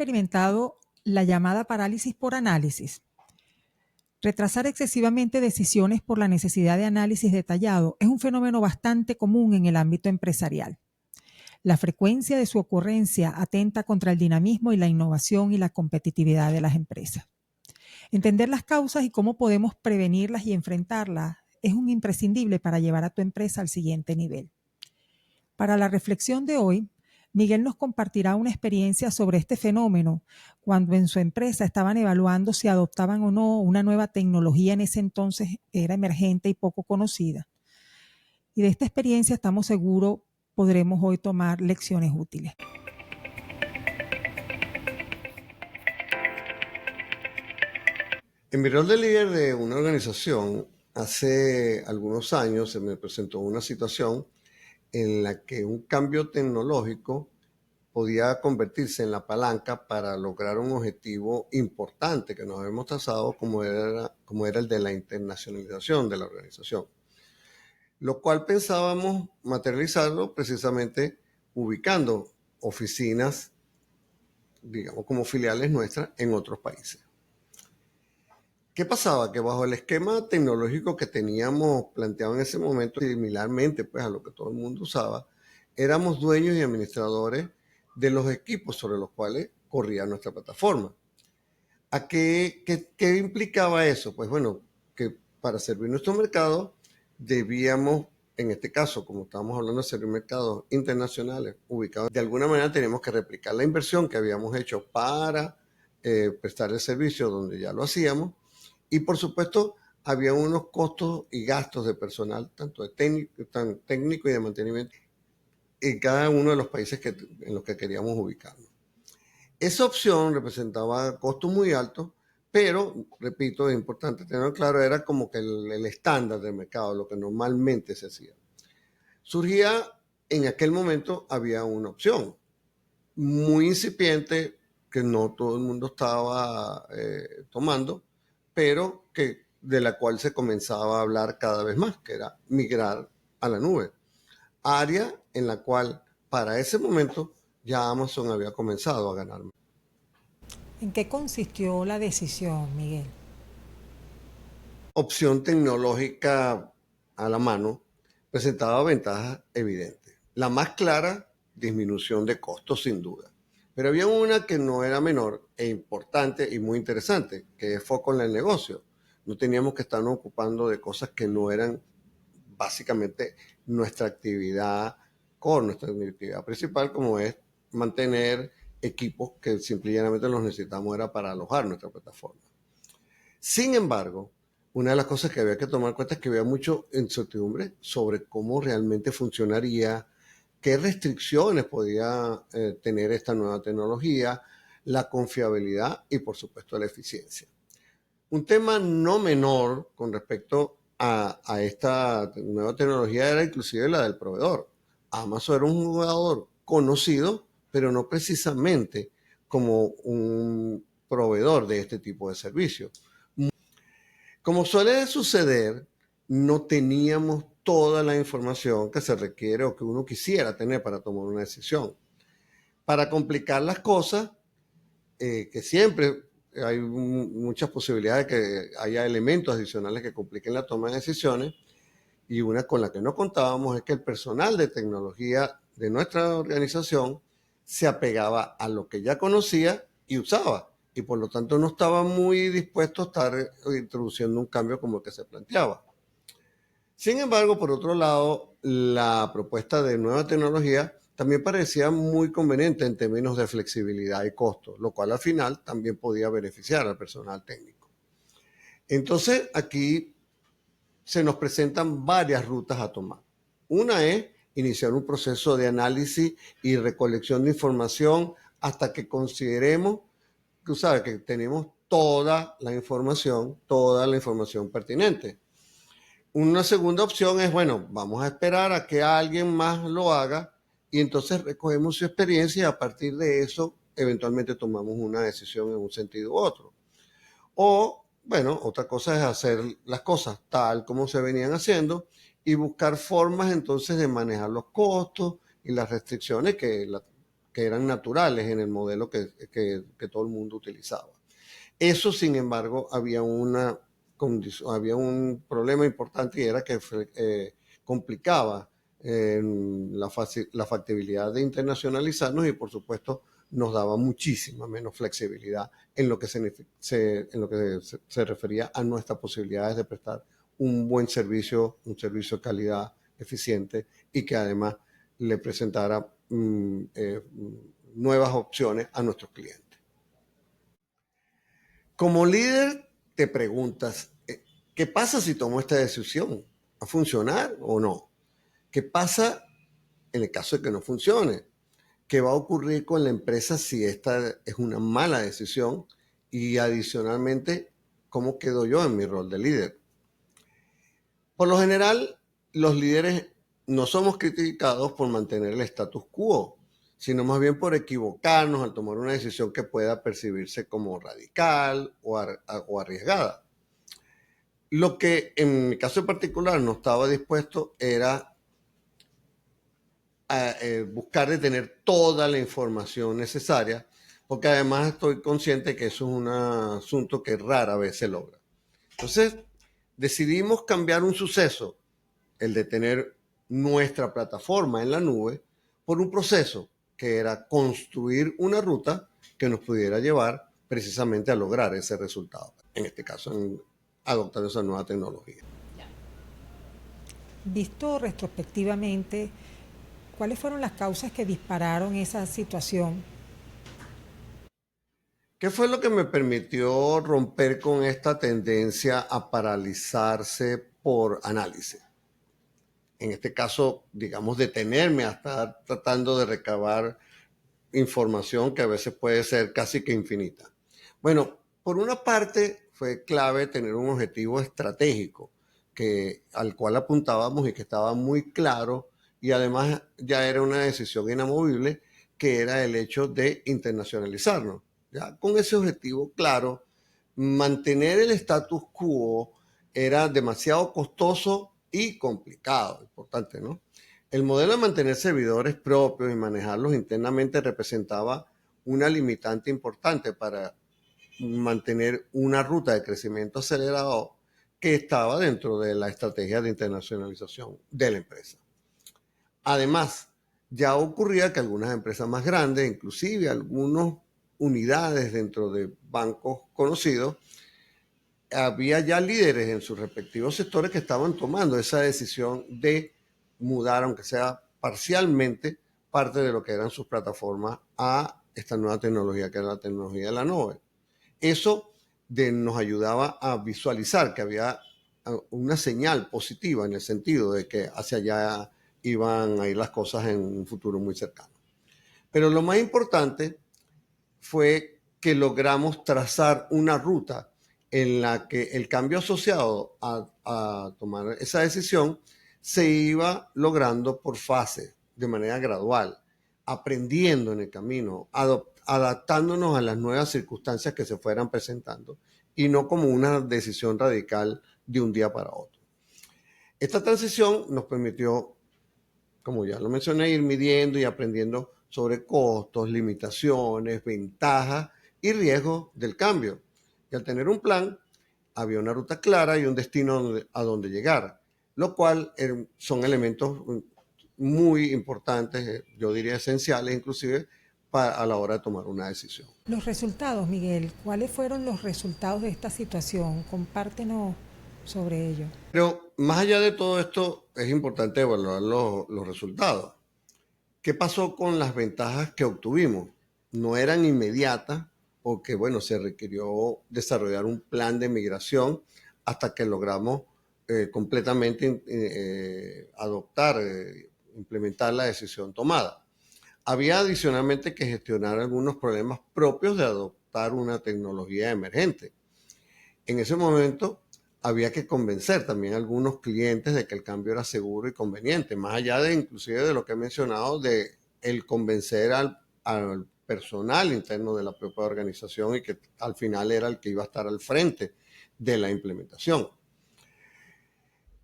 experimentado la llamada parálisis por análisis? Retrasar excesivamente decisiones por la necesidad de análisis detallado es un fenómeno bastante común en el ámbito empresarial. La frecuencia de su ocurrencia atenta contra el dinamismo y la innovación y la competitividad de las empresas. Entender las causas y cómo podemos prevenirlas y enfrentarlas es un imprescindible para llevar a tu empresa al siguiente nivel. Para la reflexión de hoy, Miguel nos compartirá una experiencia sobre este fenómeno cuando en su empresa estaban evaluando si adoptaban o no una nueva tecnología. En ese entonces era emergente y poco conocida. Y de esta experiencia estamos seguros podremos hoy tomar lecciones útiles. En mi rol de líder de una organización, hace algunos años se me presentó una situación en la que un cambio tecnológico podía convertirse en la palanca para lograr un objetivo importante que nos habíamos trazado, como era el de la internacionalización de la organización, lo cual pensábamos materializarlo precisamente ubicando oficinas, digamos como filiales nuestras, en otros países. ¿Qué pasaba? Que bajo el esquema tecnológico que teníamos planteado en ese momento, similarmente pues, a lo que todo el mundo usaba, éramos dueños y administradores de los equipos sobre los cuales corría nuestra plataforma. ¿A qué implicaba eso? Pues bueno, que para servir nuestro mercado debíamos, en este caso, como estábamos hablando de servir mercados internacionales ubicados, de alguna manera teníamos que replicar la inversión que habíamos hecho para prestar el servicio donde ya lo hacíamos. Y por supuesto, había unos costos y gastos de personal, tanto técnico y de mantenimiento, en cada uno de los países en los que queríamos ubicarnos. Esa opción representaba costos muy altos, pero, repito, es importante tenerlo claro, era como que el estándar del mercado, lo que normalmente se hacía. Surgía, en aquel momento, había una opción muy incipiente que no todo el mundo estaba tomando, pero de la cual se comenzaba a hablar cada vez más, que era migrar a la nube. Área en la cual para ese momento ya Amazon había comenzado a ganar. ¿En qué consistió la decisión, Miguel? Opción tecnológica a la mano presentaba ventajas evidentes. La más clara, disminución de costos sin duda. Pero había una que no era menor e importante y muy interesante, que es foco en el negocio. No teníamos que estarnos ocupando de cosas que no eran básicamente nuestra actividad core, nuestra actividad principal, como es mantener equipos que simplemente los necesitamos era para alojar nuestra plataforma. Sin embargo, una de las cosas que había que tomar en cuenta es que había mucha incertidumbre sobre cómo realmente funcionaría, qué restricciones podía tener esta nueva tecnología, la confiabilidad y por supuesto la eficiencia. Un tema no menor con respecto a esta nueva tecnología era inclusive la del proveedor. Amazon era un jugador conocido, pero no precisamente como un proveedor de este tipo de servicios. Como suele suceder, no teníamos toda la información que se requiere o que uno quisiera tener para tomar una decisión. Para complicar las cosas, que siempre hay muchas posibilidades de que haya elementos adicionales que compliquen la toma de decisiones, y una con la que no contábamos es que el personal de tecnología de nuestra organización se apegaba a lo que ya conocía y usaba, y por lo tanto no estaba muy dispuesto a estar introduciendo un cambio como el que se planteaba. Sin embargo, por otro lado, la propuesta de nueva tecnología también parecía muy conveniente en términos de flexibilidad y costo, lo cual al final también podía beneficiar al personal técnico. Entonces, aquí se nos presentan varias rutas a tomar. Una es iniciar un proceso de análisis y recolección de información hasta que consideremos, tú sabes, que tenemos toda la información pertinente. Una segunda opción es, bueno, vamos a esperar a que alguien más lo haga y entonces recogemos su experiencia y a partir de eso eventualmente tomamos una decisión en un sentido u otro. O, bueno, otra cosa es hacer las cosas tal como se venían haciendo y buscar formas entonces de manejar los costos y las restricciones que que eran naturales en el modelo que todo el mundo utilizaba. Eso, sin embargo, había un problema importante, y era que complicaba la factibilidad de internacionalizarnos, y por supuesto nos daba muchísima menos flexibilidad en lo que se refería a nuestras posibilidades de prestar un buen servicio, un servicio de calidad eficiente, y que además le presentara nuevas opciones a nuestros clientes. Como líder te preguntas, ¿qué pasa si tomo esta decisión? ¿Va a funcionar o no? ¿Qué pasa en el caso de que no funcione? ¿Qué va a ocurrir con la empresa si esta es una mala decisión? Y adicionalmente, ¿cómo quedo yo en mi rol de líder? Por lo general, los líderes no somos criticados por mantener el status quo, sino más bien por equivocarnos al tomar una decisión que pueda percibirse como radical o arriesgada. Lo que en mi caso en particular no estaba dispuesto era a buscar de tener toda la información necesaria, porque además estoy consciente que eso es un asunto que rara vez se logra. Entonces, decidimos cambiar un suceso, el de tener nuestra plataforma en la nube, por un proceso que era construir una ruta que nos pudiera llevar precisamente a lograr ese resultado. En este caso, en adoptar esa nueva tecnología. Visto retrospectivamente, ¿cuáles fueron las causas que dispararon esa situación? ¿Qué fue lo que me permitió romper con esta tendencia a paralizarse por análisis? En este caso, digamos, detenerme a estar tratando de recabar información que a veces puede ser casi que infinita. Bueno, por una parte fue clave tener un objetivo estratégico al cual apuntábamos y que estaba muy claro, y además ya era una decisión inamovible, que era el hecho de internacionalizarnos. Ya con ese objetivo claro, mantener el status quo era demasiado costoso y complicado, importante, ¿no? El modelo de mantener servidores propios y manejarlos internamente representaba una limitante importante para mantener una ruta de crecimiento acelerado que estaba dentro de la estrategia de internacionalización de la empresa. Además, ya ocurría que algunas empresas más grandes, inclusive algunas unidades dentro de bancos conocidos, había ya líderes en sus respectivos sectores que estaban tomando esa decisión de mudar, aunque sea parcialmente, parte de lo que eran sus plataformas a esta nueva tecnología, que era la tecnología de la nube. Eso nos ayudaba a visualizar que había una señal positiva, en el sentido de que hacia allá iban a ir las cosas en un futuro muy cercano. Pero lo más importante fue que logramos trazar una ruta en la que el cambio asociado a tomar esa decisión se iba logrando por fases, de manera gradual, aprendiendo en el camino, adaptándonos a las nuevas circunstancias que se fueran presentando, y no como una decisión radical de un día para otro. Esta transición nos permitió, como ya lo mencioné, ir midiendo y aprendiendo sobre costos, limitaciones, ventajas y riesgos del cambio. Y al tener un plan, había una ruta clara y un destino a donde llegar, lo cual son elementos muy importantes, yo diría esenciales inclusive, a la hora de tomar una decisión. Los resultados, Miguel, ¿cuáles fueron los resultados de esta situación? Compártenos sobre ello. Pero más allá de todo esto, es importante evaluar los resultados. ¿Qué pasó con las ventajas que obtuvimos? No eran inmediatas, porque bueno, se requirió desarrollar un plan de migración hasta que logramos completamente adoptar, implementar la decisión tomada. Había adicionalmente que gestionar algunos problemas propios de adoptar una tecnología emergente. En ese momento había que convencer también a algunos clientes de que el cambio era seguro y conveniente, más allá de inclusive de lo que he mencionado, de el convencer al personal interno de la propia organización, y que al final era el que iba a estar al frente de la implementación.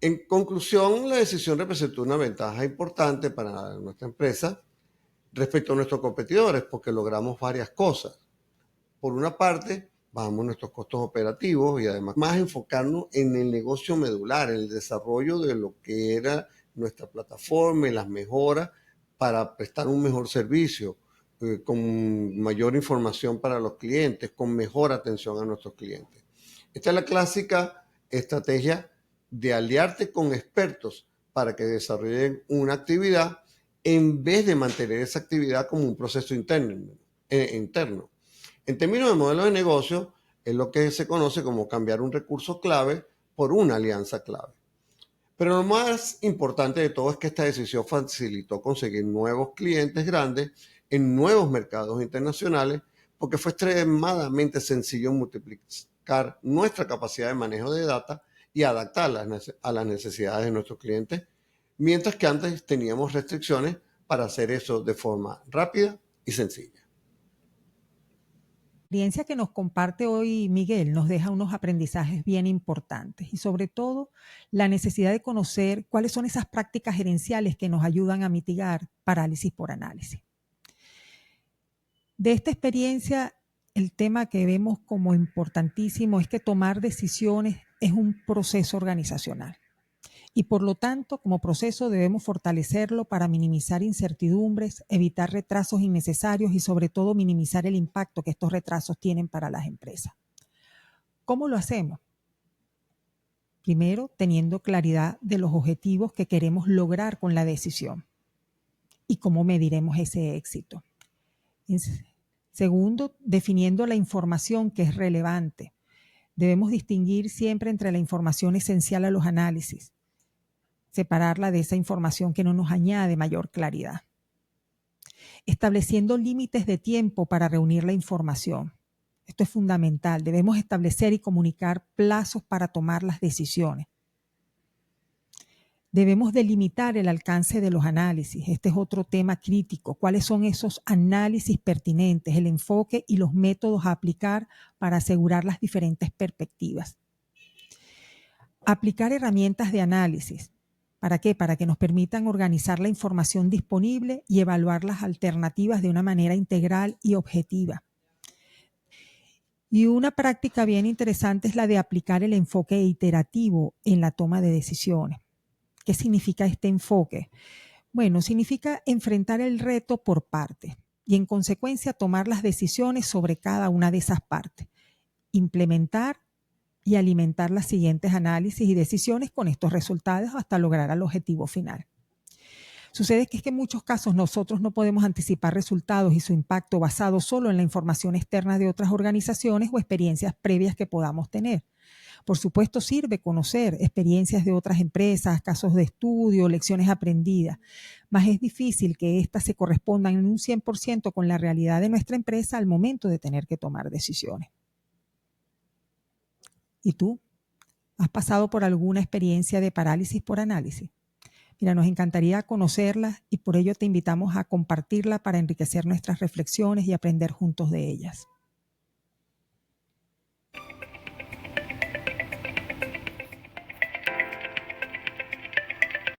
En conclusión, la decisión representó una ventaja importante para nuestra empresa, respecto a nuestros competidores porque logramos varias cosas. Por una parte, bajamos nuestros costos operativos y además más enfocarnos en el negocio medular, en el desarrollo de lo que era nuestra plataforma y las mejoras para prestar un mejor servicio, con mayor información para los clientes, con mejor atención a nuestros clientes. Esta es la clásica estrategia de aliarte con expertos para que desarrollen una actividad en vez de mantener esa actividad como un proceso interno. En términos de modelo de negocio, es lo que se conoce como cambiar un recurso clave por una alianza clave. Pero lo más importante de todo es que esta decisión facilitó conseguir nuevos clientes grandes en nuevos mercados internacionales porque fue extremadamente sencillo multiplicar nuestra capacidad de manejo de data y adaptarlas a las necesidades de nuestros clientes, mientras que antes teníamos restricciones para hacer eso de forma rápida y sencilla. La experiencia que nos comparte hoy Miguel nos deja unos aprendizajes bien importantes y sobre todo la necesidad de conocer cuáles son esas prácticas gerenciales que nos ayudan a mitigar parálisis por análisis. De esta experiencia, el tema que vemos como importantísimo es que tomar decisiones es un proceso organizacional y por lo tanto, como proceso debemos fortalecerlo para minimizar incertidumbres, evitar retrasos innecesarios y sobre todo minimizar el impacto que estos retrasos tienen para las empresas. ¿Cómo lo hacemos? Primero, teniendo claridad de los objetivos que queremos lograr con la decisión y cómo mediremos ese éxito. Segundo, definiendo la información que es relevante. Debemos distinguir siempre entre la información esencial a los análisis, separarla de esa información que no nos añade mayor claridad. Estableciendo límites de tiempo para reunir la información. Esto es fundamental. Debemos establecer y comunicar plazos para tomar las decisiones. Debemos delimitar el alcance de los análisis. Este es otro tema crítico. ¿Cuáles son esos análisis pertinentes, el enfoque y los métodos a aplicar para asegurar las diferentes perspectivas? Aplicar herramientas de análisis. ¿Para qué? Para que nos permitan organizar la información disponible y evaluar las alternativas de una manera integral y objetiva. Y una práctica bien interesante es la de aplicar el enfoque iterativo en la toma de decisiones. ¿Qué significa este enfoque? Bueno, significa enfrentar el reto por partes y en consecuencia tomar las decisiones sobre cada una de esas partes, implementar y alimentar los siguientes análisis y decisiones con estos resultados hasta lograr el objetivo final. Sucede que es que en muchos casos nosotros no podemos anticipar resultados y su impacto basado solo en la información externa de otras organizaciones o experiencias previas que podamos tener. Por supuesto, sirve conocer experiencias de otras empresas, casos de estudio, lecciones aprendidas, mas es difícil que éstas se correspondan en un 100% con la realidad de nuestra empresa al momento de tener que tomar decisiones. ¿Y tú? ¿Has pasado por alguna experiencia de parálisis por análisis? Mira, nos encantaría conocerla y por ello te invitamos a compartirla para enriquecer nuestras reflexiones y aprender juntos de ellas.